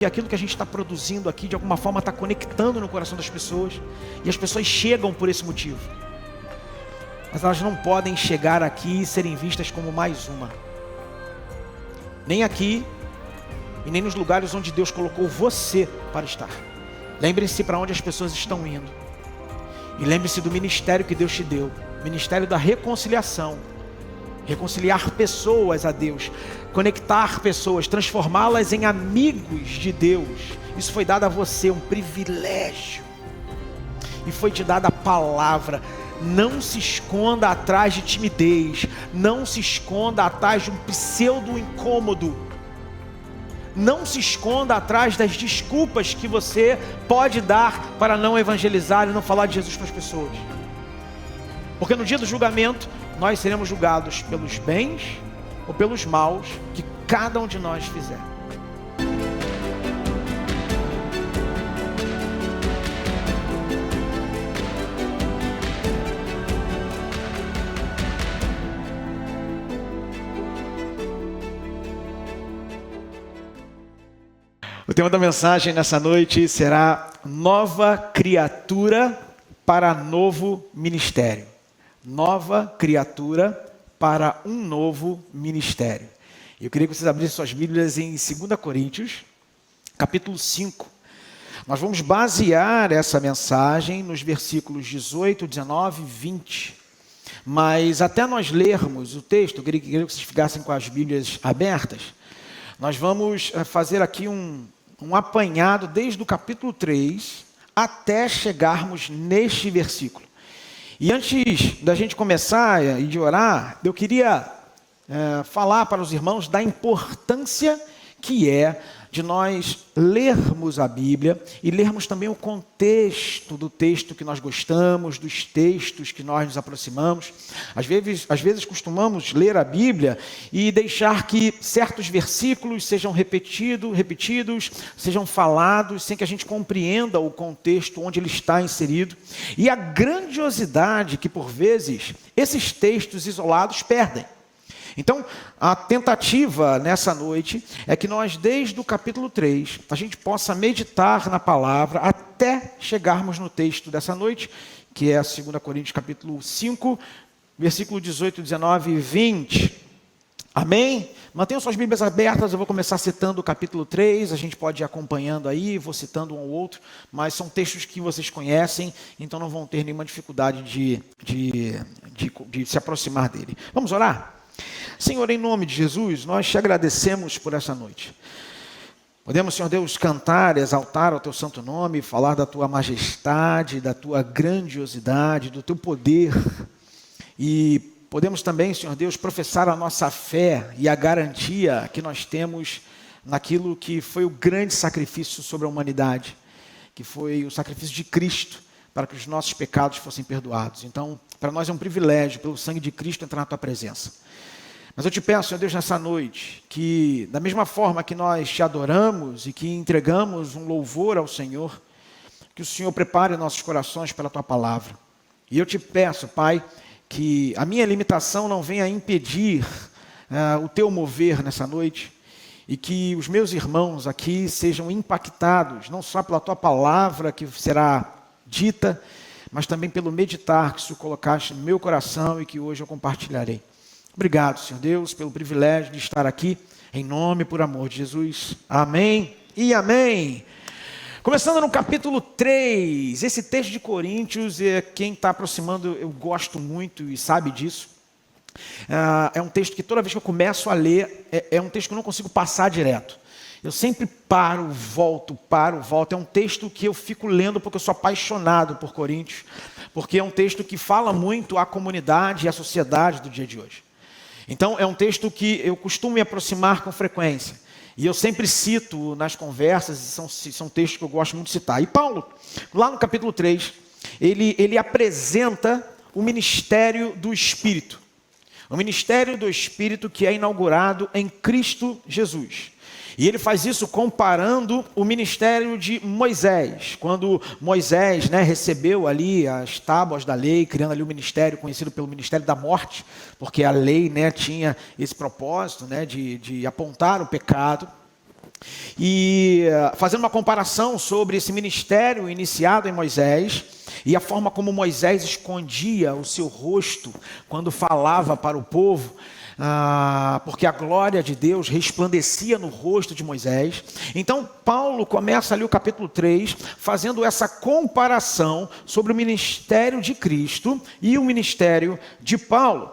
que aquilo que a gente está produzindo aqui, de alguma forma, está conectando no coração das pessoas, e as pessoas chegam por esse motivo. Mas elas não podem chegar aqui e serem vistas como mais uma. Nem aqui, e nem nos lugares onde Deus colocou você para estar. Lembre-se para onde as pessoas estão indo. E lembre-se do ministério que Deus te deu. Ministério da reconciliação. Reconciliar pessoas a Deus. Conectar pessoas, transformá-las em amigos de Deus. Isso foi dado a você, um privilégio. E foi te dada a palavra. Não se esconda atrás de timidez. Não se esconda atrás de um pseudo incômodo. Não se esconda atrás das desculpas que você pode dar para não evangelizar e não falar de Jesus para as pessoas. Porque no dia do julgamento, nós seremos julgados pelos bens ou pelos maus que cada um de nós fizer. O tema da mensagem nessa noite será Nova Criatura para Novo Ministério. Nova criatura para um novo ministério. Eu queria que vocês abrissem suas Bíblias em 2 Coríntios, capítulo 5. Nós vamos basear essa mensagem nos versículos 18, 19 e 20. Mas até nós lermos o texto, eu queria que vocês ficassem com as Bíblias abertas. Nós vamos fazer aqui um apanhado desde o capítulo 3 até chegarmos neste versículo. E antes da gente começar e de orar, eu queria falar para os irmãos da importância que é de nós lermos a Bíblia e lermos também o contexto do texto que nós gostamos, dos textos que nós nos aproximamos. Às vezes costumamos ler a Bíblia e deixar que certos versículos sejam repetidos, sejam falados, sem que a gente compreenda o contexto onde ele está inserido. E a grandiosidade que, por vezes, esses textos isolados perdem. Então, a tentativa nessa noite é que nós, desde o capítulo 3, a gente possa meditar na palavra até chegarmos no texto dessa noite, que é a 2 Coríntios capítulo 5, versículo 18, 19 e 20. Amém? Mantenham suas Bíblias abertas, eu vou começar citando o capítulo 3, a gente pode ir acompanhando aí, vou citando um ou outro, mas são textos que vocês conhecem, então não vão ter nenhuma dificuldade de se aproximar dele. Vamos orar? Senhor, em nome de Jesus, nós te agradecemos por essa noite. Podemos, Senhor Deus, cantar, exaltar o teu santo nome, falar da tua majestade, da tua grandiosidade, do teu poder. E podemos também, Senhor Deus, professar a nossa fé e a garantia que nós temos naquilo que foi o grande sacrifício sobre a humanidade, que foi o sacrifício de Cristo para que os nossos pecados fossem perdoados. Então, para nós é um privilégio, pelo sangue de Cristo, entrar na tua presença. Mas eu te peço, Senhor Deus, nessa noite, que da mesma forma que nós te adoramos e que entregamos um louvor ao Senhor, que o Senhor prepare nossos corações pela tua palavra. E eu te peço, Pai, que a minha limitação não venha impedir o teu mover nessa noite, e que os meus irmãos aqui sejam impactados, não só pela tua palavra que será dita, mas também pelo meditar que o Senhor colocaste no meu coração e que hoje eu compartilharei. Obrigado, Senhor Deus, pelo privilégio de estar aqui, em nome e por amor de Jesus. Amém e amém. Começando no capítulo 3, esse texto de Coríntios, quem está aproximando, eu gosto muito e sabe disso. É um texto que toda vez que eu começo a ler, é um texto que eu não consigo passar direto. Eu sempre paro, volto. É um texto que eu fico lendo porque eu sou apaixonado por Coríntios, porque é um texto que fala muito à comunidade e à sociedade do dia de hoje. Então, é um texto que eu costumo me aproximar com frequência. E eu sempre cito nas conversas, e são textos que eu gosto muito de citar. E Paulo, lá no capítulo 3, ele apresenta o ministério do Espírito. O ministério do Espírito que é inaugurado em Cristo Jesus. E ele faz isso comparando o ministério de Moisés. Quando Moisés recebeu ali as tábuas da lei, criando ali o ministério conhecido pelo ministério da morte, porque a lei tinha esse propósito de apontar o pecado. E fazendo uma comparação sobre esse ministério iniciado em Moisés e a forma como Moisés escondia o seu rosto quando falava para o povo, porque a glória de Deus resplandecia no rosto de Moisés. Então Paulo começa ali o capítulo 3, fazendo essa comparação sobre o ministério de Cristo e o ministério de Paulo.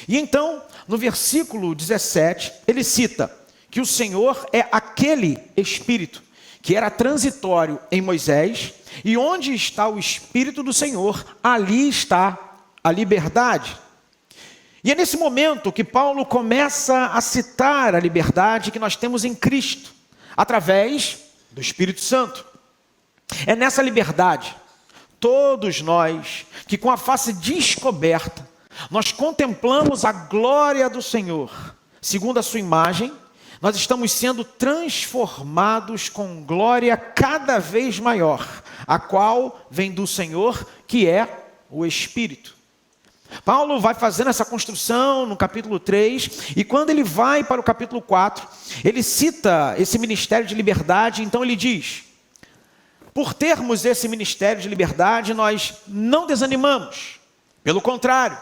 E então, no versículo 17, ele cita que o Senhor é aquele Espírito que era transitório em Moisés, e onde está o Espírito do Senhor, ali está a liberdade. E é nesse momento que Paulo começa a citar a liberdade que nós temos em Cristo, através do Espírito Santo. É nessa liberdade, todos nós, que com a face descoberta, nós contemplamos a glória do Senhor, segundo a sua imagem, nós estamos sendo transformados com glória cada vez maior, a qual vem do Senhor, que é o Espírito. Paulo vai fazendo essa construção no capítulo 3, e quando ele vai para o capítulo 4, ele cita esse ministério de liberdade. Então ele diz: por termos esse ministério de liberdade, nós não desanimamos, pelo contrário,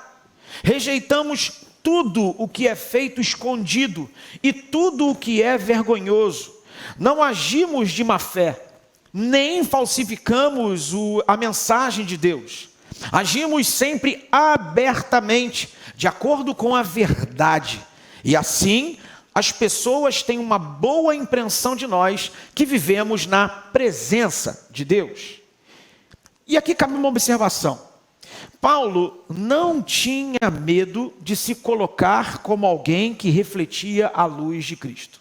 rejeitamos tudo o que é feito escondido e tudo o que é vergonhoso. Não agimos de má fé, nem falsificamos a mensagem de Deus. Agimos sempre abertamente, de acordo com a verdade. E assim, as pessoas têm uma boa impressão de nós, que vivemos na presença de Deus. E aqui cabe uma observação. Paulo não tinha medo de se colocar como alguém que refletia a luz de Cristo.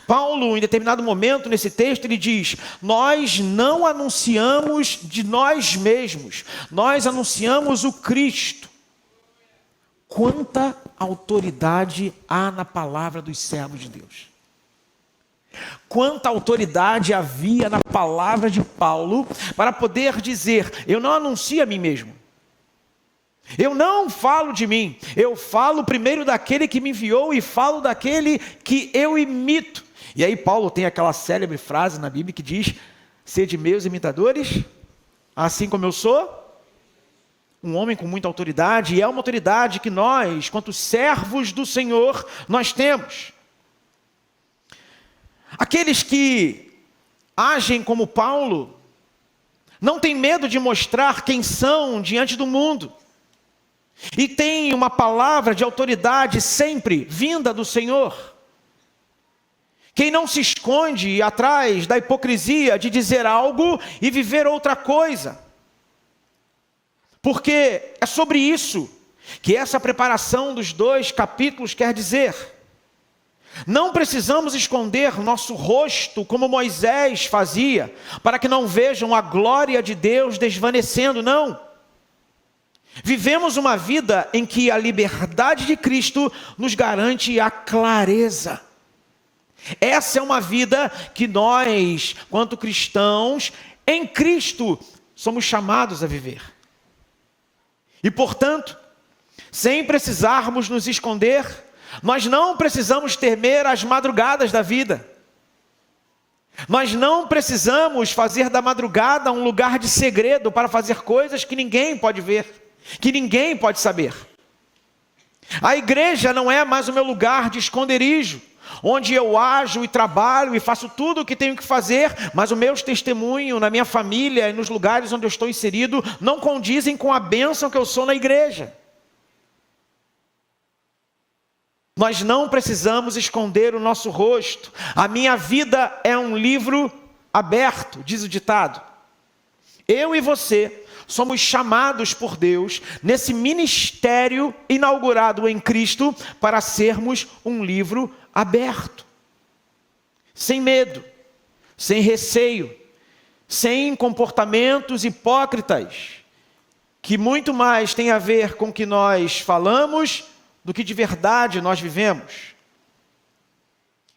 Paulo, em determinado momento nesse texto, ele diz: nós não anunciamos de nós mesmos, nós anunciamos o Cristo. Quanta autoridade há na palavra dos servos de Deus! Quanta autoridade havia na palavra de Paulo para poder dizer: eu não anuncio a mim mesmo, eu não falo de mim, eu falo primeiro daquele que me enviou e falo daquele que eu imito. E aí Paulo tem aquela célebre frase na Bíblia que diz: sede meus imitadores, assim como eu sou um homem com muita autoridade. E é uma autoridade que nós, quanto servos do Senhor, nós temos. Aqueles que agem como Paulo não têm medo de mostrar quem são diante do mundo, e têm uma palavra de autoridade sempre vinda do Senhor. Quem não se esconde atrás da hipocrisia de dizer algo e viver outra coisa, porque é sobre isso que essa preparação dos 2 capítulos quer dizer. Não precisamos esconder nosso rosto como Moisés fazia, para que não vejam a glória de Deus desvanecendo, não. Vivemos uma vida em que a liberdade de Cristo nos garante a clareza. Essa é uma vida que nós, quanto cristãos, em Cristo, somos chamados a viver. E portanto, sem precisarmos nos esconder, nós não precisamos temer as madrugadas da vida. Nós não precisamos fazer da madrugada um lugar de segredo para fazer coisas que ninguém pode ver, que ninguém pode saber. A igreja não é mais o meu lugar de esconderijo, onde eu ajo e trabalho e faço tudo o que tenho que fazer, mas o meu testemunho na minha família e nos lugares onde eu estou inserido não condizem com a bênção que eu sou na igreja. Nós não precisamos esconder o nosso rosto. A minha vida é um livro aberto, diz o ditado. Eu e você somos chamados por Deus, nesse ministério inaugurado em Cristo, para sermos um livro aberto. Sem medo, sem receio, sem comportamentos hipócritas, que muito mais tem a ver com o que nós falamos do que de verdade nós vivemos.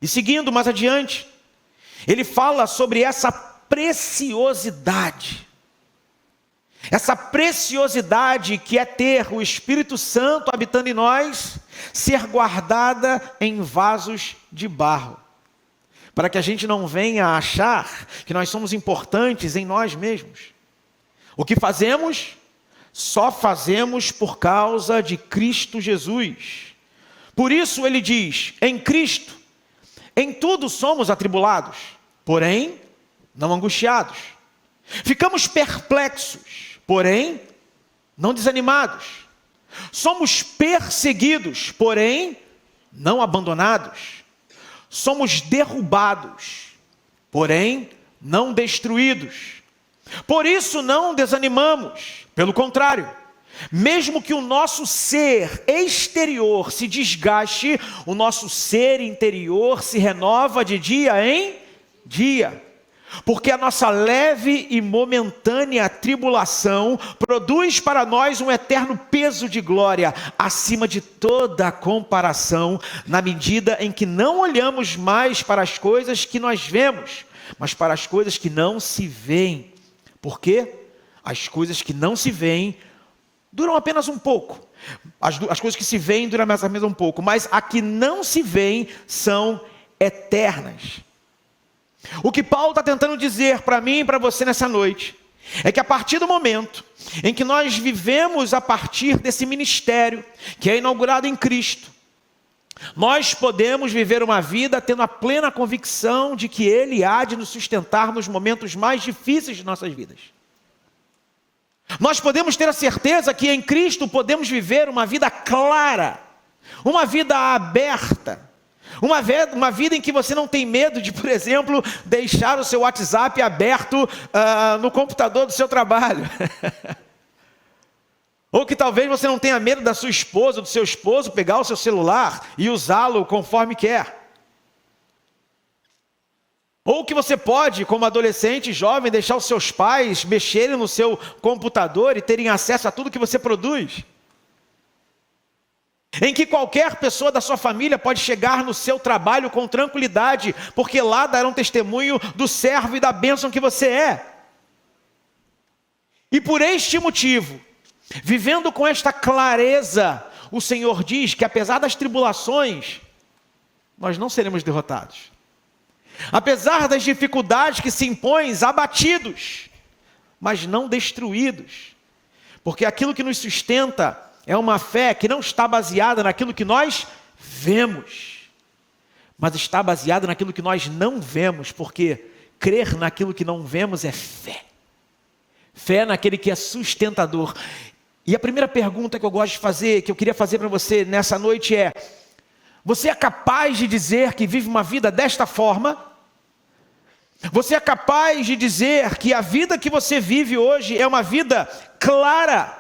E seguindo mais adiante, ele fala sobre essa preciosidade. Essa preciosidade que é ter o Espírito Santo habitando em nós, ser guardada em vasos de barro. para que a gente não venha a achar que nós somos importantes em nós mesmos. O que fazemos, só fazemos por causa de Cristo Jesus. Por isso ele diz, em Cristo, em tudo somos atribulados, porém não angustiados. Ficamos perplexos, porém não desanimados. Somos perseguidos, porém não abandonados. Somos derrubados, porém não destruídos. Por isso não desanimamos, pelo contrário, mesmo que o nosso ser exterior se desgaste, o nosso ser interior se renova de dia em dia. Porque a nossa leve e momentânea tribulação produz para nós um eterno peso de glória, acima de toda a comparação, na medida em que não olhamos mais para as coisas que nós vemos, mas para as coisas que não se veem. Porque as coisas que não se veem duram apenas um pouco. As coisas que se veem duram apenas um pouco, mas as que não se veem são eternas. O que Paulo está tentando dizer para mim e para você nessa noite é que a partir do momento em que nós vivemos a partir desse ministério que é inaugurado em Cristo, nós podemos viver uma vida tendo a plena convicção de que Ele há de nos sustentar nos momentos mais difíceis de nossas vidas. Nós podemos ter a certeza que em Cristo podemos viver uma vida clara, uma vida aberta, uma vida em que você não tem medo de, por exemplo, deixar o seu WhatsApp aberto no computador do seu trabalho. Ou que talvez você não tenha medo da sua esposa, do seu esposo, pegar o seu celular e usá-lo conforme quer. Ou que você pode, como adolescente, jovem, deixar os seus pais mexerem no seu computador e terem acesso a tudo que você produz. Em que qualquer pessoa da sua família pode chegar no seu trabalho com tranquilidade, porque lá darão testemunho do servo e da bênção que você é. E por este motivo, vivendo com esta clareza, o Senhor diz que apesar das tribulações, nós não seremos derrotados. Apesar das dificuldades que se impõem, abatidos, mas não destruídos. Porque aquilo que nos sustenta é uma fé que não está baseada naquilo que nós vemos, mas está baseada naquilo que nós não vemos, porque crer naquilo que não vemos é fé. Fé naquele que é sustentador. E a primeira pergunta que eu gosto de fazer, que eu queria fazer para você nessa noite é: você é capaz de dizer que vive uma vida desta forma? Você é capaz de dizer que a vida que você vive hoje é uma vida clara?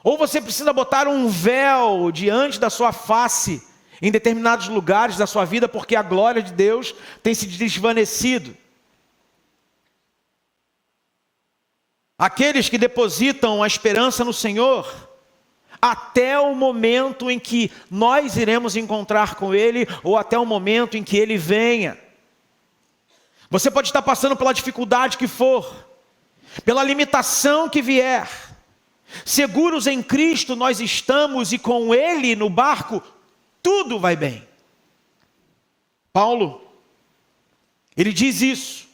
Ou você precisa botar um véu diante da sua face em determinados lugares da sua vida porque a glória de Deus tem se desvanecido? Aqueles que depositam a esperança no Senhor até o momento em que nós iremos encontrar com Ele, ou até o momento em que Ele venha. Você pode estar passando pela dificuldade que for, pela limitação que vier. Seguros em Cristo nós estamos, e com Ele no barco, tudo vai bem. Paulo, ele diz isso.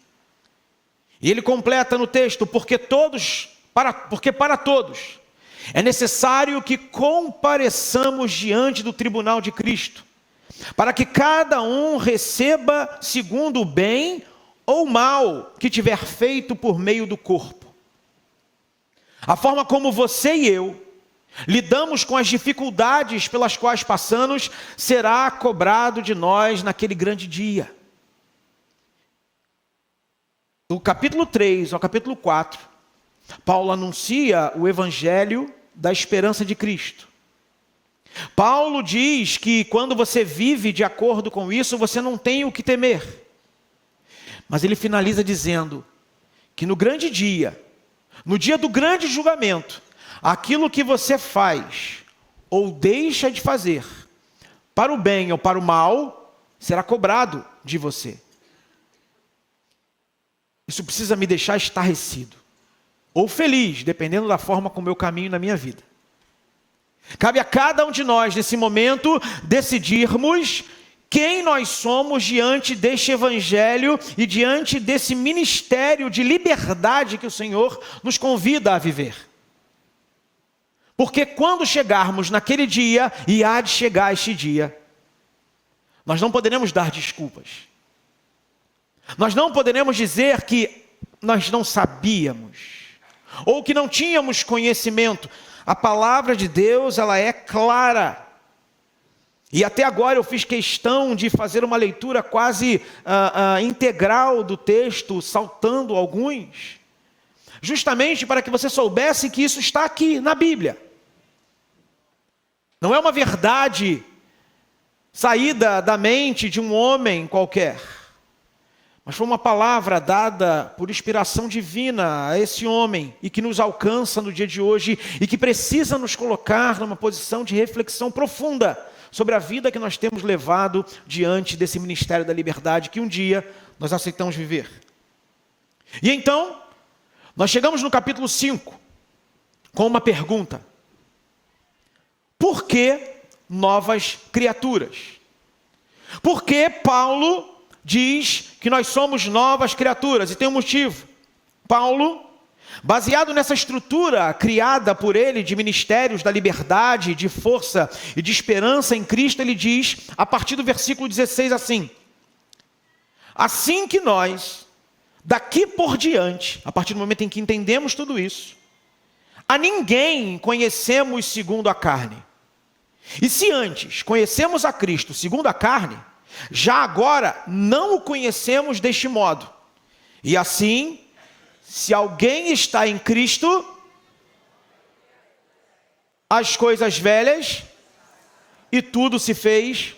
E ele completa no texto: porque para todos é necessário que compareçamos diante do tribunal de Cristo, para que cada um receba segundo o bem ou mal que tiver feito por meio do corpo. A forma como você e eu lidamos com as dificuldades pelas quais passamos será cobrado de nós naquele grande dia. Do capítulo 3 ao capítulo 4, Paulo anuncia o evangelho da esperança de Cristo. Paulo diz que quando você vive de acordo com isso, você não tem o que temer. Mas ele finaliza dizendo que no grande dia, no dia do grande julgamento, aquilo que você faz ou deixa de fazer, para o bem ou para o mal, será cobrado de você. Isso precisa me deixar estarrecido, ou feliz, dependendo da forma como eu caminho na minha vida. Cabe a cada um de nós, nesse momento, decidirmos quem nós somos diante deste evangelho e diante desse ministério de liberdade que o Senhor nos convida a viver. Porque quando chegarmos naquele dia, e há de chegar este dia, nós não poderemos dar desculpas. Nós não poderemos dizer que nós não sabíamos, ou que não tínhamos conhecimento. A palavra de Deus, ela é clara. E até agora eu fiz questão de fazer uma leitura quase integral do texto, saltando alguns, justamente para que você soubesse que isso está aqui na Bíblia. Não é uma verdade saída da mente de um homem qualquer, mas foi uma palavra dada por inspiração divina a esse homem e que nos alcança no dia de hoje e que precisa nos colocar numa posição de reflexão profunda sobre a vida que nós temos levado diante desse ministério da liberdade que um dia nós aceitamos viver. E então, nós chegamos no capítulo 5 com uma pergunta: por que novas criaturas? Por que Paulo diz que nós somos novas criaturas? E tem um motivo. Paulo, baseado nessa estrutura criada por ele de ministérios da liberdade, de força e de esperança em Cristo, ele diz, a partir do versículo 16 assim: assim que nós, daqui por diante, a partir do momento em que entendemos tudo isso, a ninguém conhecemos segundo a carne. E se antes conhecemos a Cristo segundo a carne, já agora não o conhecemos deste modo. E assim, se alguém está em Cristo, as coisas velhas e tudo se fez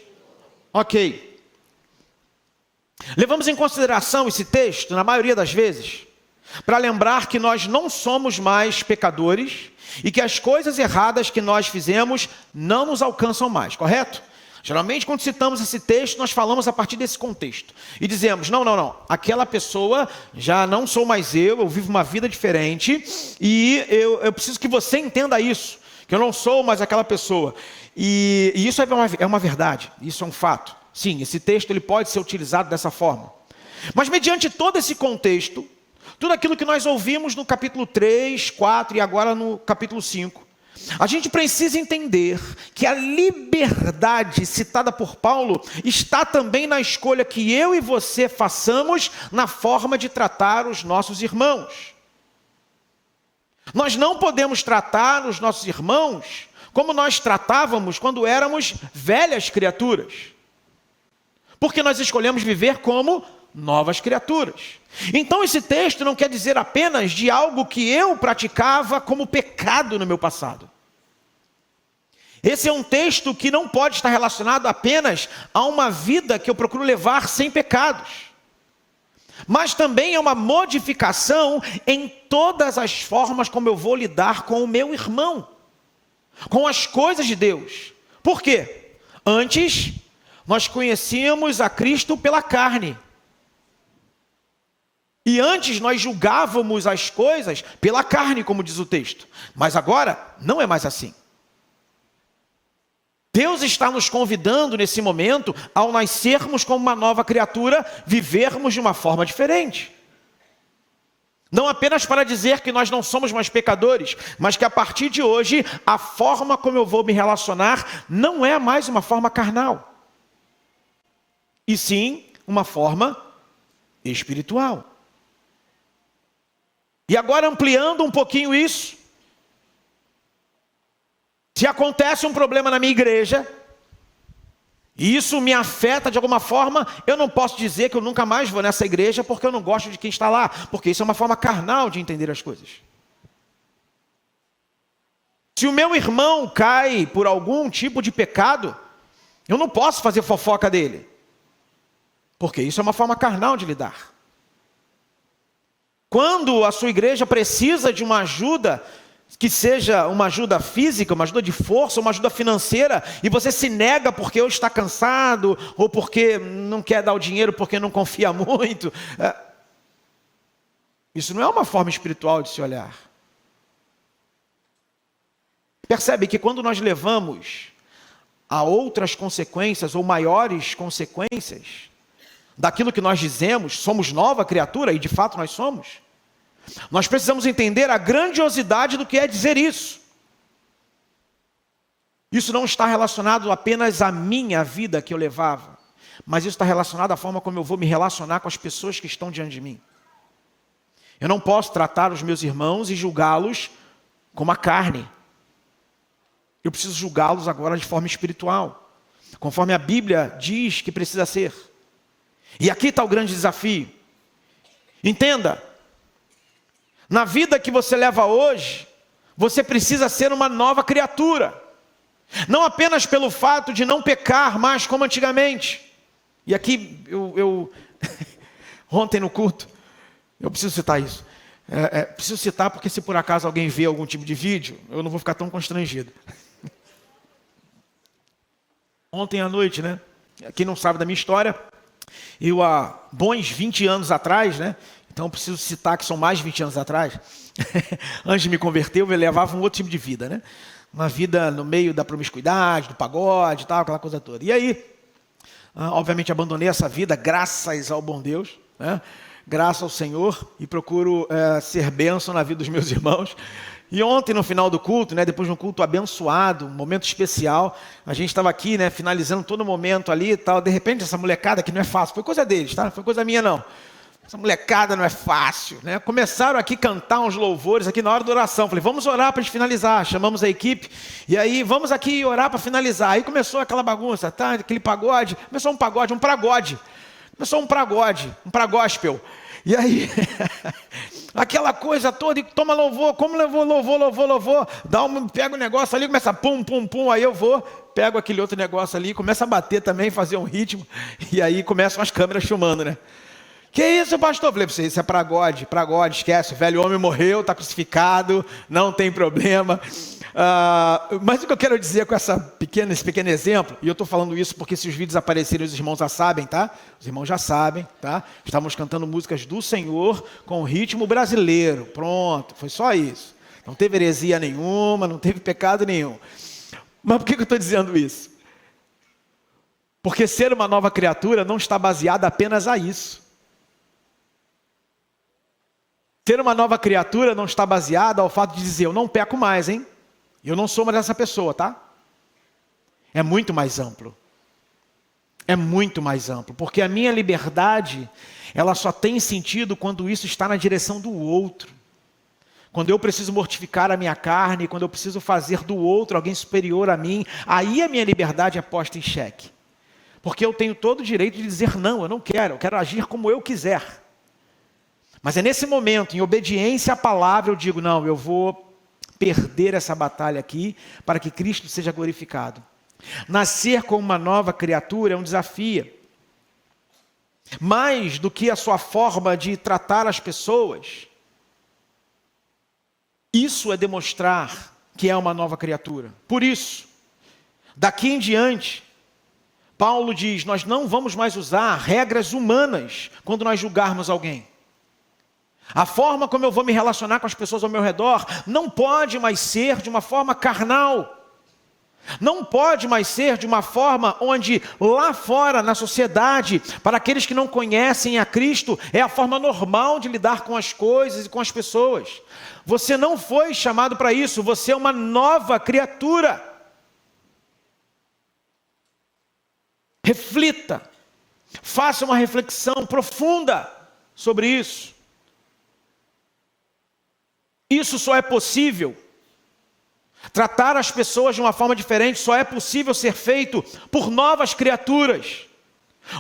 ok. Levamos em consideração esse texto, na maioria das vezes, para lembrar que nós não somos mais pecadores e que as coisas erradas que nós fizemos não nos alcançam mais, correto? Geralmente, quando citamos esse texto, nós falamos a partir desse contexto. E dizemos, não, aquela pessoa já não sou mais eu vivo uma vida diferente, e eu preciso que você entenda isso, que eu não sou mais aquela pessoa. E isso é uma verdade, isso é um fato. Sim, esse texto ele pode ser utilizado dessa forma. Mas mediante todo esse contexto, tudo aquilo que nós ouvimos no capítulo 3, 4 e agora no capítulo 5, a gente precisa entender que a liberdade citada por Paulo está também na escolha que eu e você façamos na forma de tratar os nossos irmãos. Nós não podemos tratar os nossos irmãos como nós tratávamos quando éramos velhas criaturas, porque nós escolhemos viver como novas criaturas. Então esse texto não quer dizer apenas de algo que eu praticava como pecado no meu passado. Esse é um texto que não pode estar relacionado apenas a uma vida que eu procuro levar sem pecados, mas também é uma modificação em todas as formas como eu vou lidar com o meu irmão, com as coisas de Deus. Por quê? Antes, nós conhecíamos a Cristo pela carne. E antes nós julgávamos as coisas pela carne, como diz o texto. Mas agora não é mais assim. Deus está nos convidando nesse momento, ao nascermos como uma nova criatura, vivermos de uma forma diferente. Não apenas para dizer que nós não somos mais pecadores, mas que a partir de hoje, a forma como eu vou me relacionar não é mais uma forma carnal, e sim uma forma espiritual. E agora ampliando um pouquinho isso, se acontece um problema na minha igreja, e isso me afeta de alguma forma, eu não posso dizer que eu nunca mais vou nessa igreja porque eu não gosto de quem está lá, porque isso é uma forma carnal de entender as coisas. Se o meu irmão cai por algum tipo de pecado, eu não posso fazer fofoca dele, porque isso é uma forma carnal de lidar. Quando a sua igreja precisa de uma ajuda, que seja uma ajuda física, uma ajuda de força, uma ajuda financeira, e você se nega porque ou está cansado, ou porque não quer dar o dinheiro, porque não confia muito, isso não é uma forma espiritual de se olhar. Percebe que quando nós levamos há outras consequências ou maiores consequências daquilo que nós dizemos, somos nova criatura, e de fato nós somos, nós precisamos entender a grandiosidade do que é dizer isso. Isso não está relacionado apenas à minha vida que eu levava, mas isso está relacionado à forma como eu vou me relacionar com as pessoas que estão diante de mim. Eu não posso tratar os meus irmãos e julgá-los como a carne. Eu preciso julgá-los agora de forma espiritual, conforme a Bíblia diz que precisa ser. E aqui está o grande desafio. Entenda, na vida que você leva hoje, você precisa ser uma nova criatura. Não apenas pelo fato de não pecar mais como antigamente. E aqui, ontem no culto, eu preciso citar isso. Preciso citar porque se por acaso alguém vê algum tipo de vídeo, eu não vou ficar tão constrangido. Ontem à noite, né? Quem não sabe da minha história, eu há bons 20 anos atrás, né? Então eu preciso citar que são mais de 20 anos atrás. Antes de me converter, eu levava um outro tipo de vida, né? Uma vida no meio da promiscuidade, do pagode e tal, aquela coisa toda. E aí, obviamente abandonei essa vida, graças ao bom Deus, né? Graças ao Senhor, e procuro ser bênção na vida dos meus irmãos. E ontem, no final do culto, né, depois de um culto abençoado, um momento especial, a gente estava aqui, né, finalizando todo o momento ali e tal. De repente, essa molecada, que não é fácil, foi coisa deles, tá? Foi coisa minha, não. Essa molecada não é fácil, né? Começaram aqui a cantar uns louvores aqui na hora da oração. Falei, vamos orar para a gente finalizar. Chamamos a equipe, e aí, vamos aqui orar para finalizar. Aí começou aquela bagunça, tá? Aquele pagode. Começou um pagode, um pragode. Começou um pragode, um pragóspel. E aí, aquela coisa toda, e toma louvor, como louvor, pega o negócio ali, começa pum, pum, pum, aí eu vou, pego aquele outro negócio ali, começa a bater também, fazer um ritmo, e aí começam as câmeras filmando, né? Que isso, pastor? Eu falei para você, isso é pragode, esquece, o velho homem morreu, está crucificado, não tem problema. Mas o que eu quero dizer com esse pequeno exemplo, e eu estou falando isso porque se os vídeos aparecerem, os irmãos já sabem, tá? Os irmãos já sabem, tá? Estávamos cantando músicas do Senhor com ritmo brasileiro, pronto, foi só isso. Não teve heresia nenhuma, não teve pecado nenhum. Mas por que eu estou dizendo isso? Porque ser uma nova criatura não está baseado apenas a isso. Ser uma nova criatura não está baseado ao fato de dizer, eu não peco mais, hein? Eu não sou mais essa pessoa, tá? É muito mais amplo. É muito mais amplo. Porque a minha liberdade, ela só tem sentido quando isso está na direção do outro. Quando eu preciso mortificar a minha carne, quando eu preciso fazer do outro alguém superior a mim, aí a minha liberdade é posta em xeque. Porque eu tenho todo o direito de dizer não, eu quero agir como eu quiser. Mas é nesse momento, em obediência à palavra, eu digo, não, eu vou perder essa batalha aqui, para que Cristo seja glorificado. Nascer como uma nova criatura é um desafio. Mais do que a sua forma de tratar as pessoas, isso é demonstrar que é uma nova criatura. Por isso, daqui em diante, Paulo diz, nós não vamos mais usar regras humanas quando nós julgarmos alguém. A forma como eu vou me relacionar com as pessoas ao meu redor não pode mais ser de uma forma carnal. Não pode mais ser de uma forma onde lá fora na sociedade, para aqueles que não conhecem a Cristo, é a forma normal de lidar com as coisas e com as pessoas. Você não foi chamado para isso, você é uma nova criatura. Reflita, faça uma reflexão profunda sobre isso. Isso só é possível, tratar as pessoas de uma forma diferente, só é possível ser feito por novas criaturas,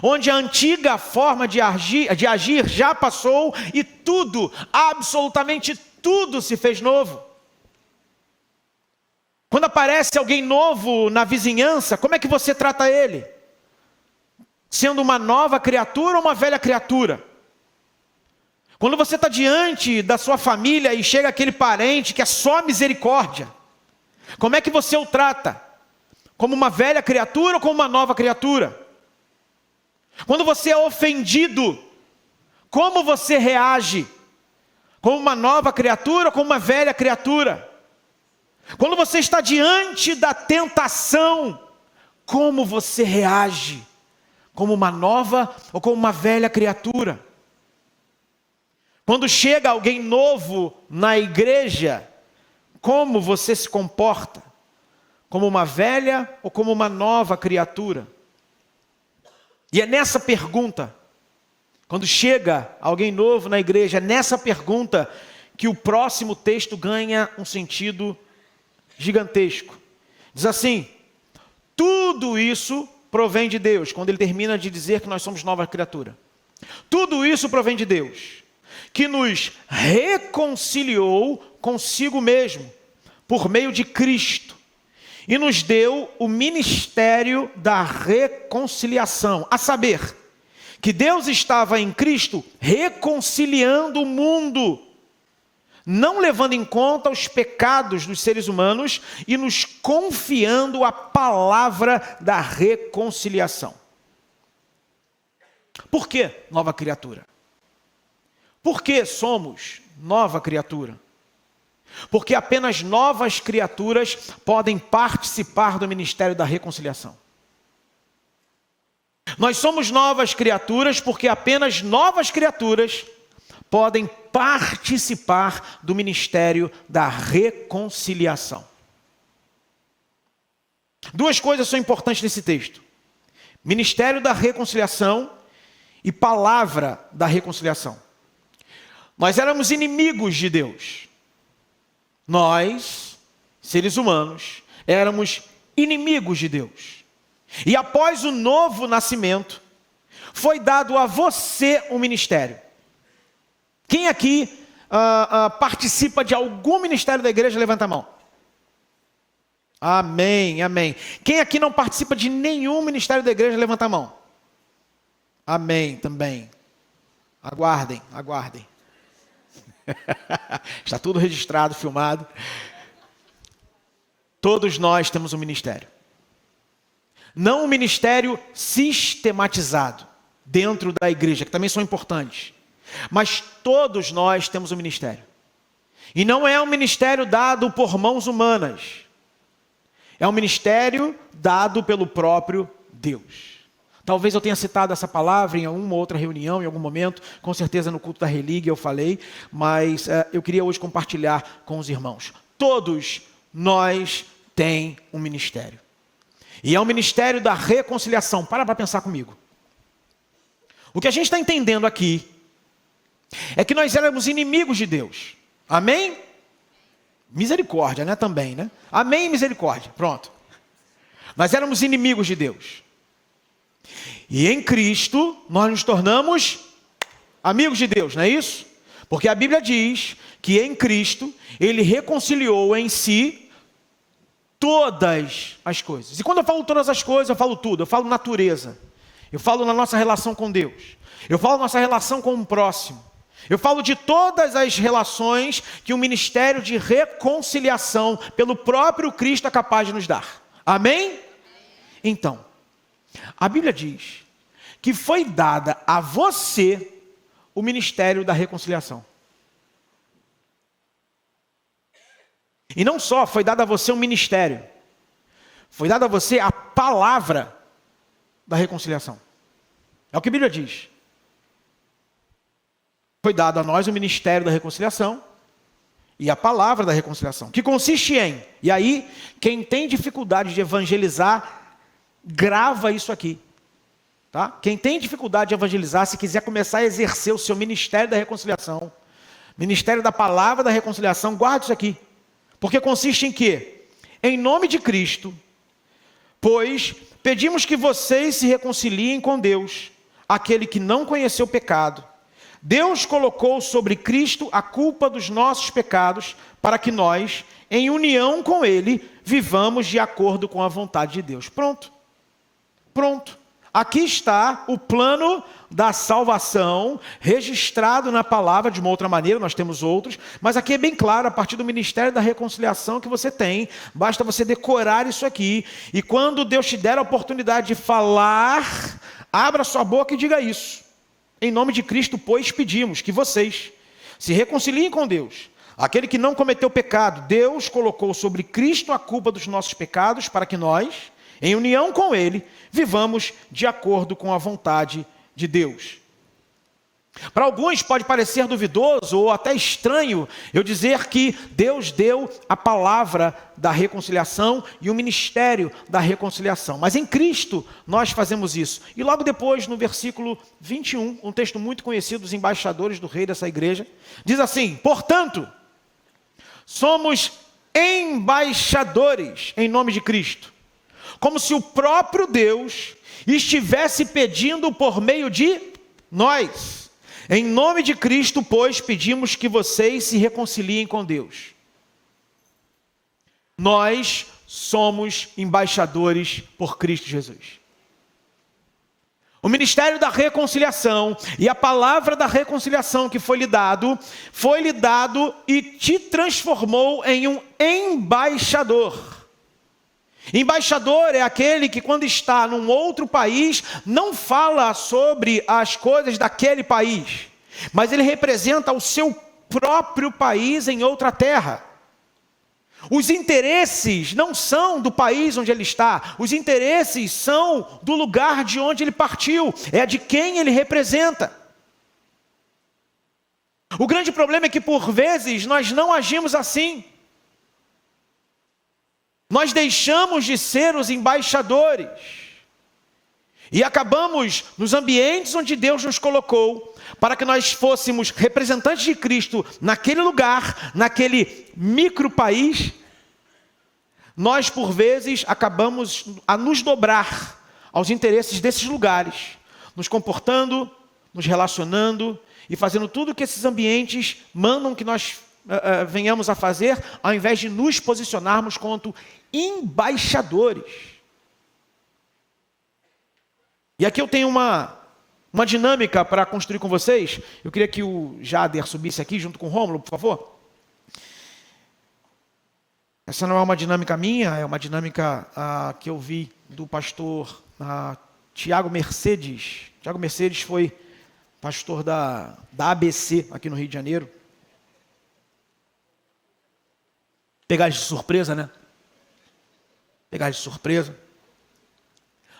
onde a antiga forma de agir já passou e tudo, absolutamente tudo se fez novo. Quando aparece alguém novo na vizinhança, como é que você trata ele? Sendo uma nova criatura ou uma velha criatura? Quando você está diante da sua família e chega aquele parente que é só misericórdia, como é que você o trata? Como uma velha criatura ou como uma nova criatura? Quando você é ofendido, como você reage? Como uma nova criatura ou como uma velha criatura? Quando você está diante da tentação, como você reage, como uma nova ou como uma velha criatura. Quando chega alguém novo na igreja, como você se comporta? Como uma velha ou como uma nova criatura? E é nessa pergunta, quando chega alguém novo na igreja, é nessa pergunta que o próximo texto ganha um sentido gigantesco. Diz assim: tudo isso provém de Deus, quando ele termina de dizer que nós somos nova criatura. Tudo isso provém de Deus, que nos reconciliou consigo mesmo, por meio de Cristo, e nos deu o ministério da reconciliação, a saber, que Deus estava em Cristo reconciliando o mundo, não levando em conta os pecados dos seres humanos e nos confiando a palavra da reconciliação. Por que nova criatura? Por que somos nova criatura? Porque apenas novas criaturas podem participar do ministério da reconciliação. Nós somos novas criaturas porque apenas novas criaturas podem participar do ministério da reconciliação. Duas coisas são importantes nesse texto: ministério da reconciliação e palavra da reconciliação. Nós éramos inimigos de Deus. Nós, seres humanos, éramos inimigos de Deus. E após o novo nascimento, foi dado a você um ministério. Quem aqui participa de algum ministério da igreja, levanta a mão. Amém, amém. Quem aqui não participa de nenhum ministério da igreja, levanta a mão. Amém, também. Aguardem, aguardem. Está tudo registrado, filmado. Todos nós temos um ministério. Não um ministério sistematizado dentro da igreja, que também são importantes. Mas todos nós temos um ministério. E não é um ministério dado por mãos humanas. É um ministério dado pelo próprio Deus. Talvez eu tenha citado essa palavra em uma outra reunião, em algum momento, com certeza no culto da relíquia eu falei, mas eu queria hoje compartilhar com os irmãos. Todos nós temos um ministério. E é o ministério da reconciliação. Para pensar comigo. O que a gente está entendendo aqui é que nós éramos inimigos de Deus. Amém? Misericórdia, né? Também, né? Amém, misericórdia. Pronto. Nós éramos inimigos de Deus. E em Cristo, nós nos tornamos amigos de Deus, não é isso? Porque a Bíblia diz que em Cristo, Ele reconciliou em si todas as coisas. E quando eu falo todas as coisas, eu falo tudo. Eu falo natureza. Eu falo na nossa relação com Deus. Eu falo na nossa relação com o próximo. Eu falo de todas as relações que o ministério de reconciliação pelo próprio Cristo é capaz de nos dar. Amém? Então, a Bíblia diz que foi dada a você o ministério da reconciliação. E não só foi dada a você um ministério, foi dada a você a palavra da reconciliação. É o que a Bíblia diz. Foi dado a nós o ministério da reconciliação e a palavra da reconciliação, que consiste em, e aí, quem tem dificuldade de evangelizar, grava isso aqui. Tá? Quem tem dificuldade de evangelizar, se quiser começar a exercer o seu ministério da reconciliação, ministério da palavra da reconciliação, guarde isso aqui. Porque consiste em quê? Em nome de Cristo, pois pedimos que vocês se reconciliem com Deus, aquele que não conheceu pecado. Deus colocou sobre Cristo a culpa dos nossos pecados, para que nós, em união com Ele, vivamos de acordo com a vontade de Deus. Pronto. Pronto. Aqui está o plano da salvação, registrado na palavra de uma outra maneira, nós temos outros, mas aqui é bem claro, a partir do ministério da reconciliação que você tem, basta você decorar isso aqui, e quando Deus te der a oportunidade de falar, abra sua boca e diga isso. Em nome de Cristo, pois, pedimos que vocês se reconciliem com Deus. Aquele que não cometeu pecado, Deus colocou sobre Cristo a culpa dos nossos pecados, para que nós, Em união com Ele, vivamos de acordo com a vontade de Deus. Para alguns pode parecer duvidoso ou até estranho eu dizer que Deus deu a palavra da reconciliação e o ministério da reconciliação. Mas em Cristo nós fazemos isso. E logo depois, no versículo 21, um texto muito conhecido dos embaixadores do rei dessa igreja, diz assim: portanto, somos embaixadores em nome de Cristo, como se o próprio Deus estivesse pedindo por meio de nós. Em nome de Cristo, pois, pedimos que vocês se reconciliem com Deus. Nós somos embaixadores por Cristo Jesus. O ministério da reconciliação e a palavra da reconciliação que foi lhe dado e te transformou em um embaixador. Embaixador é aquele que, quando está num outro país, não fala sobre as coisas daquele país, mas ele representa o seu próprio país em outra terra. Os interesses não são do país onde ele está, os interesses são do lugar de onde ele partiu, é de quem ele representa. O grande problema é que, por vezes, nós não agimos assim. Nós deixamos de ser os embaixadores e acabamos nos ambientes onde Deus nos colocou para que nós fôssemos representantes de Cristo naquele lugar, naquele micro país. Nós, por vezes, acabamos a nos dobrar aos interesses desses lugares, nos comportando, nos relacionando e fazendo tudo o que esses ambientes mandam que nós venhamos a fazer, ao invés de nos posicionarmos quanto embaixadores. E aqui eu tenho uma dinâmica para construir com vocês. Eu queria que o Jader subisse aqui junto com o Rômulo, por favor. Essa não é uma dinâmica minha, é uma dinâmica que eu vi do pastor Tiago Mercedes. Tiago Mercedes foi pastor da ABC aqui no Rio de Janeiro. Pegar de surpresa, né? Pegar de surpresa.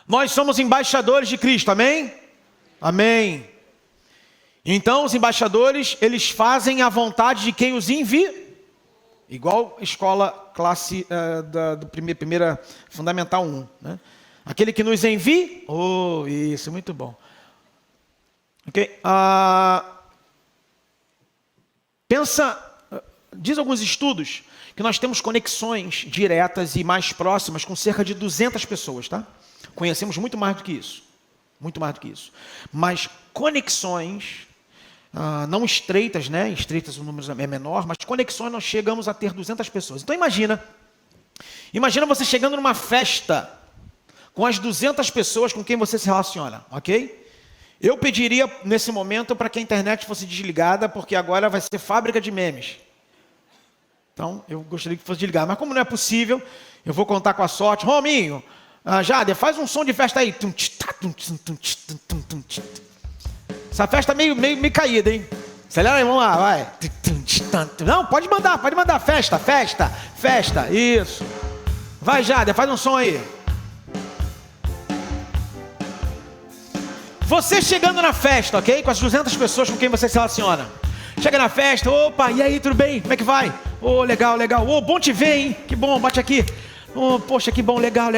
Nós somos embaixadores de Cristo, amém? Amém. Então os embaixadores, eles fazem a vontade de quem os envia. Igual escola classe do primeira Fundamental 1. Né? Aquele que nos envia. Oh, isso, muito bom. Ok? Diz alguns estudos que nós temos conexões diretas e mais próximas com cerca de 200 pessoas, tá? Conhecemos muito mais do que isso. Muito mais do que isso. Mas conexões, não estreitas, né? Estreitas o número é menor, mas conexões nós chegamos a ter 200 pessoas. Então imagina você chegando numa festa com as 200 pessoas com quem você se relaciona, ok? Eu pediria nesse momento para que a internet fosse desligada, porque agora vai ser fábrica de memes. Então, eu gostaria que fosse desligado. Mas como não é possível, eu vou contar com a sorte. Rominho, Jader, faz um som de festa aí. Essa festa meio caída, hein? Acelera aí, vamos lá, vai. Não, pode mandar. Festa, isso. Vai, Jader, faz um som aí. Você chegando na festa, ok? Com as 200 pessoas com quem você se relaciona. Chega na festa, opa, e aí, tudo bem? Como é que vai? Ô, legal. Ô, bom te ver, hein? Que bom, bate aqui. Ô, poxa, que bom, legal.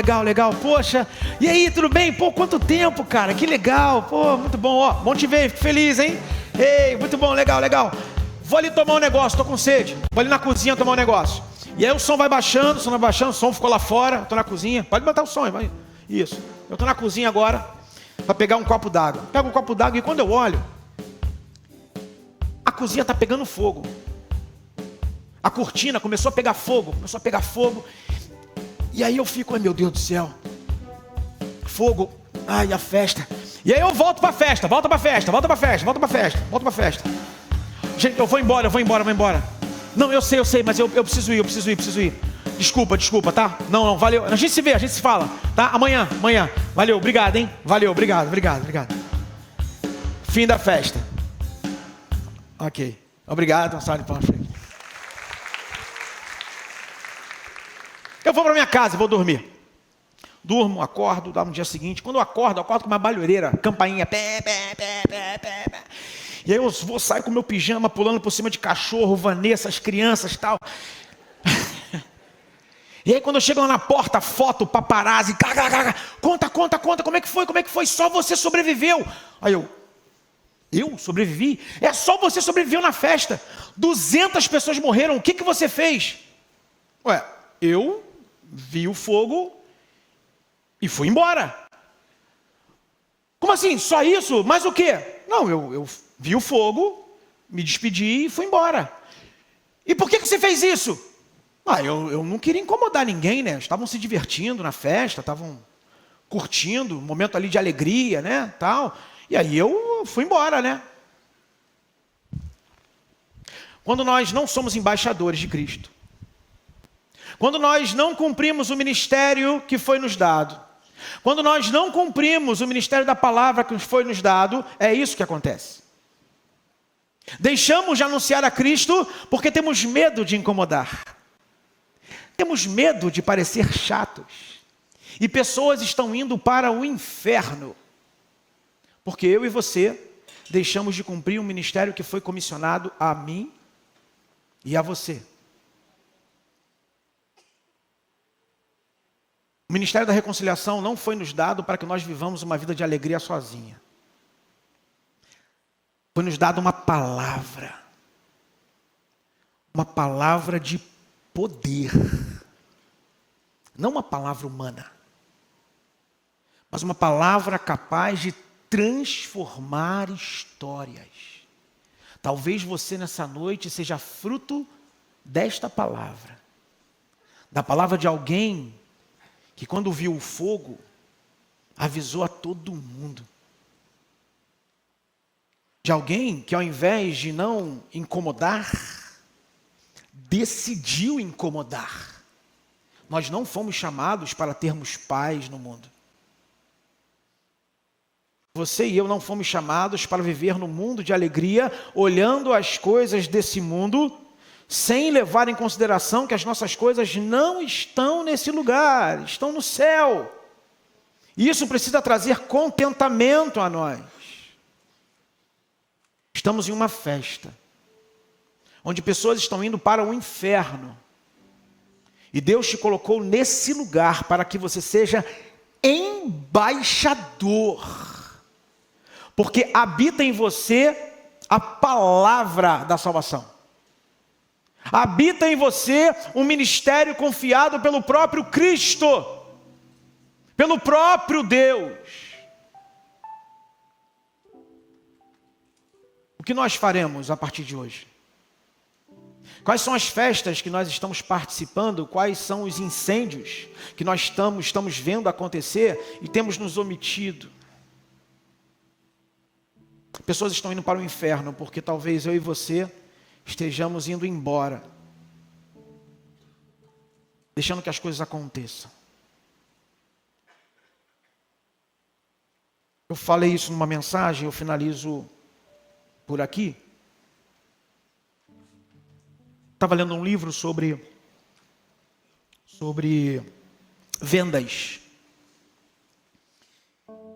Poxa, e aí, tudo bem? Pô, quanto tempo, cara? Que legal. Pô, muito bom, ó. Bom te ver, fico feliz, hein? Ei, muito bom, legal. Vou ali tomar um negócio, tô com sede. Vou ali na cozinha tomar um negócio. E aí o som vai baixando, o som ficou lá fora. Eu tô na cozinha. Pode botar o som, vai. Isso. Eu tô na cozinha agora para pegar um copo d'água. Pego um copo d'água e quando eu olho, a cozinha está pegando fogo. A cortina começou a pegar fogo. E aí eu fico, ai meu Deus do céu. Fogo, ai a festa. E aí eu volto para a festa. Gente, eu vou embora. Não, eu sei, mas eu preciso ir. Desculpa, tá? Não, valeu. A gente se vê, a gente se fala, tá? Amanhã. Valeu, obrigado, hein? Valeu, obrigado. Fim da festa. Ok. Obrigado, salve de palmas. Eu vou para minha casa, vou dormir. durmo, acordo, dá no dia seguinte. Quando eu acordo com uma barulheira, campainha, pé, pé, pé, pé, pé, pé. E aí eu vou sair com meu pijama, pulando por cima de cachorro, Vanessa, as crianças e tal. E aí quando eu chego lá na porta, foto, paparazzi, conta, como é que foi? Só você sobreviveu. Aí eu sobrevivi? É só você sobreviveu na festa. 200 pessoas morreram, o que você fez? Ué, eu vi o fogo e fui embora. Como assim? Só isso? Mas o quê? Não, eu vi o fogo, me despedi e fui embora. E por que você fez isso? Eu não queria incomodar ninguém, né? Estavam se divertindo na festa, estavam curtindo, um momento ali de alegria, né? Tal. E aí eu fui embora, né? Quando nós não somos embaixadores de Cristo, quando nós não cumprimos o ministério que foi nos dado, quando nós não cumprimos o ministério da palavra que foi nos dado, é isso que acontece. Deixamos de anunciar a Cristo porque temos medo de incomodar. Temos medo de parecer chatos. E pessoas estão indo para o inferno. Porque eu e você deixamos de cumprir um ministério que foi comissionado a mim e a você. O ministério da reconciliação não foi nos dado para que nós vivamos uma vida de alegria sozinha. Foi nos dado uma palavra de poder. Não uma palavra humana, mas uma palavra capaz de transformar histórias. Talvez você nessa noite seja fruto desta palavra. Da palavra de alguém que quando viu o fogo, avisou a todo mundo. De alguém que ao invés de não incomodar, decidiu incomodar. Nós não fomos chamados para termos paz no mundo. Você e eu não fomos chamados para viver no mundo de alegria, olhando as coisas desse mundo, sem levar em consideração que as nossas coisas não estão nesse lugar, estão no céu. E isso precisa trazer contentamento a nós. Estamos em uma festa, onde pessoas estão indo para o inferno. E Deus te colocou nesse lugar para que você seja embaixador. Porque habita em você a palavra da salvação. Habita em você um ministério confiado pelo próprio Cristo. Pelo próprio Deus. O que nós faremos a partir de hoje? Quais são as festas que nós estamos participando? Quais são os incêndios que nós estamos vendo acontecer e temos nos omitido? Pessoas estão indo para o inferno porque talvez eu e você estejamos indo embora, deixando que as coisas aconteçam. Eu falei isso numa mensagem, eu finalizo por aqui. Estava lendo um livro sobre vendas.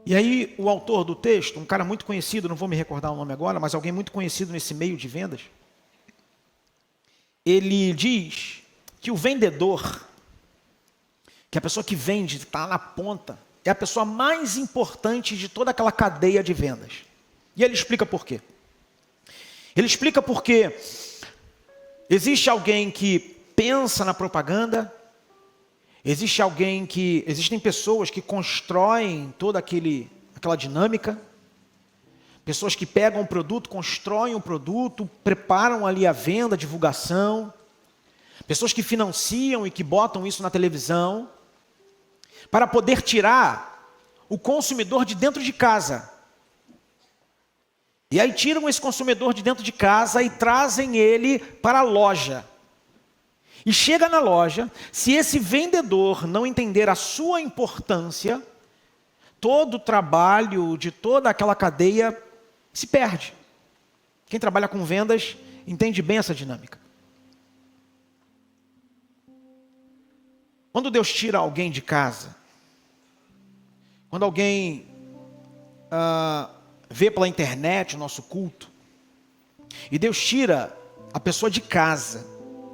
E aí o autor do texto, um cara muito conhecido, não vou me recordar o nome agora, mas alguém muito conhecido nesse meio de vendas, ele diz que o vendedor, que a pessoa que vende, está na ponta, é a pessoa mais importante de toda aquela cadeia de vendas. E ele explica por quê. Ele explica porque existe alguém que pensa na propaganda, existem pessoas que constroem toda aquela dinâmica, pessoas que pegam um produto, constroem um produto, preparam ali a venda, a divulgação, pessoas que financiam e que botam isso na televisão, para poder tirar o consumidor de dentro de casa. E aí tiram esse consumidor de dentro de casa e trazem ele para a loja. E chega na loja, se esse vendedor não entender a sua importância, todo o trabalho de toda aquela cadeia se perde. Quem trabalha com vendas entende bem essa dinâmica. Quando Deus tira alguém de casa, Quando alguém vê pela internet o nosso culto, e Deus tira a pessoa de casa,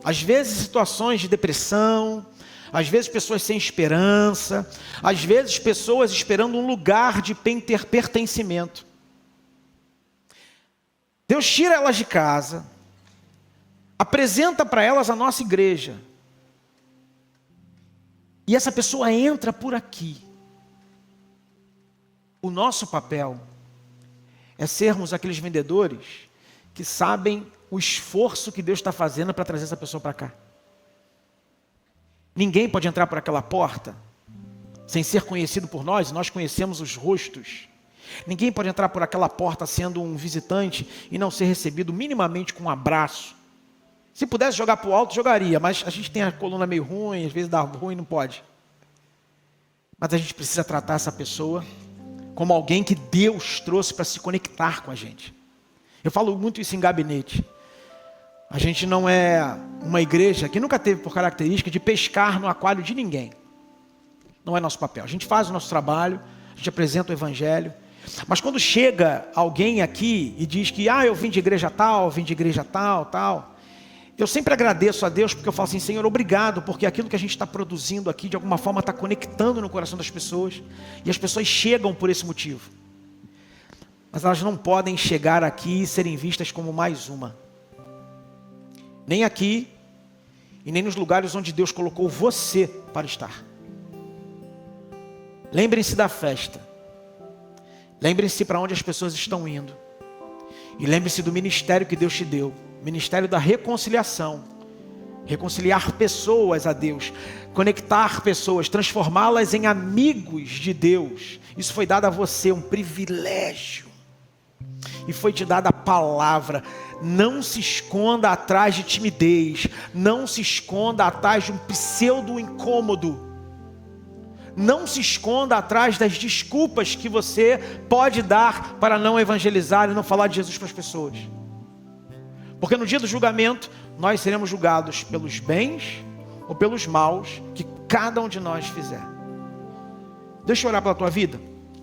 às vezes situações de depressão, às vezes pessoas sem esperança, às vezes pessoas esperando um lugar de pertencimento. Deus tira elas de casa, apresenta para elas a nossa igreja, e essa pessoa entra por aqui. O nosso papel é sermos aqueles vendedores que sabem o esforço que Deus está fazendo para trazer essa pessoa para cá. Ninguém pode entrar por aquela porta sem ser conhecido por nós, nós conhecemos os rostos. Ninguém pode entrar por aquela porta sendo um visitante e não ser recebido minimamente com um abraço. Se pudesse jogar para o alto, jogaria, mas a gente tem a coluna meio ruim, às vezes dá ruim, não pode. Mas a gente precisa tratar essa pessoa como alguém que Deus trouxe para se conectar com a gente. Eu falo muito isso em gabinete. A gente não é uma igreja que nunca teve por característica de pescar no aquário de ninguém. Não é nosso papel. A gente faz o nosso trabalho, a gente apresenta o evangelho. Mas quando chega alguém aqui e diz que eu vim de igreja tal, tal, eu sempre agradeço a Deus porque eu falo assim, Senhor, obrigado, porque aquilo que a gente está produzindo aqui, de alguma forma está conectando no coração das pessoas, e as pessoas chegam por esse motivo. Mas elas não podem chegar aqui e serem vistas como mais uma. Nem aqui, e nem nos lugares onde Deus colocou você para estar. Lembrem-se da festa. Lembrem-se para onde as pessoas estão indo. E lembre-se do ministério que Deus te deu. Ministério da reconciliação. Reconciliar pessoas a Deus. Conectar pessoas. Transformá-las em amigos de Deus. Isso foi dado a você, um privilégio. E foi te dada a palavra. Não se esconda atrás de timidez. Não se esconda atrás de um pseudo incômodo. Não se esconda atrás das desculpas que você pode dar para não evangelizar e não falar de Jesus para as pessoas. Porque no dia do julgamento, nós seremos julgados pelos bens ou pelos maus que cada um de nós fizer. Deixa eu orar pela tua vida.